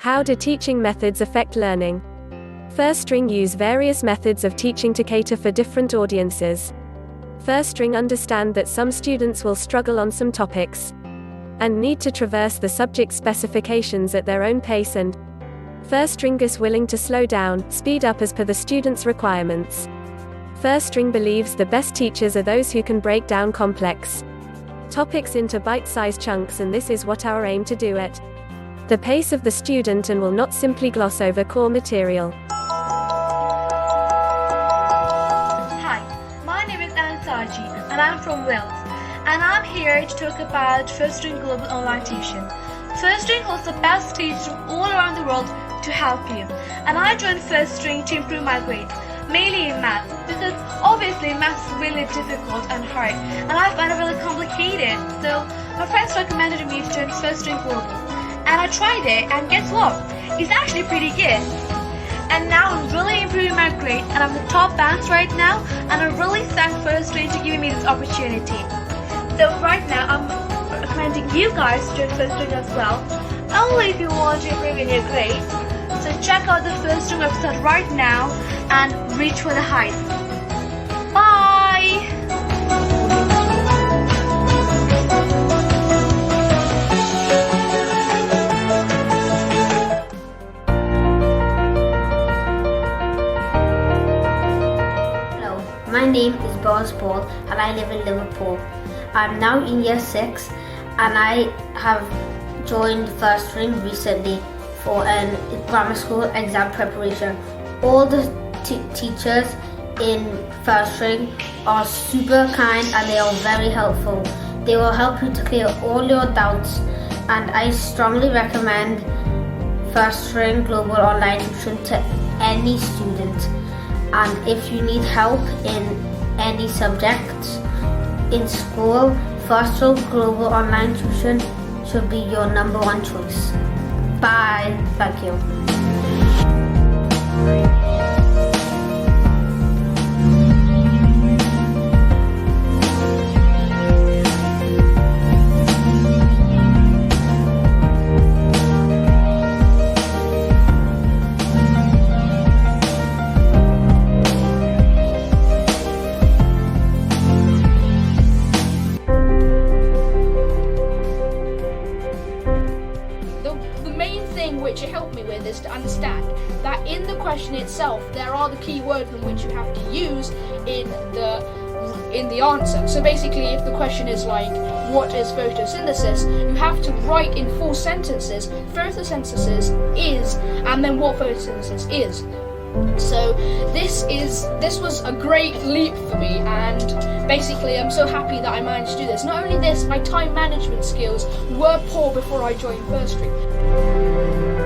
How do teaching methods affect learning? Firstring use various methods of teaching to cater for different audiences. Firstring understand that some students will struggle on some topics and need to traverse the subject specifications at their own pace, and Firstring is willing to slow down, speed up as per the student's requirements. Firstring believes the best teachers are those who can break down complex topics into bite-sized chunks, and this is what our aim to do at the pace of the student and will not simply gloss over core material. Hi, my name is Anastasia and I'm from Wales, and I'm here to talk about Firstring Global online tuition. Firstring holds the best teachers from all around the world to help you, and I joined Firstring to improve my grades, mainly in math, because obviously math is really difficult and hard, and I find it really complicated. So my friends recommended me to join Firstring Global, and I tried it, and guess what? It's actually pretty good. And now I'm really improving my grades, and I'm the top bands right now, and I really thank Firstring to giving me this opportunity. So right now I'm recommending you guys to join Firstring as well, only if you want to improve in your grades. So check out the Firstring website right now and reach for the heights. Bye! Hello, my name is Boaz Paul and I live in Liverpool. I'm now in year 6 and I have joined Firstring recently for an grammar school exam preparation. All the teachers in Firstring are super kind and they are very helpful. They will help you to clear all your doubts, and I strongly recommend Firstring Global online tuition to any student. And if you need help in any subjects in school, Firstring Global online tuition should be your #1 choice. Bye. Thank you. Which it helped me with is to understand that in the question itself there are the key words in which you have to use in the answer. So basically, if the question is like, what is photosynthesis, you have to write in full sentences photosynthesis is, and then what photosynthesis is. So this was a great leap for me, and basically I'm so happy that I managed to do this. Not only this, my time management skills were poor before I joined Firstring.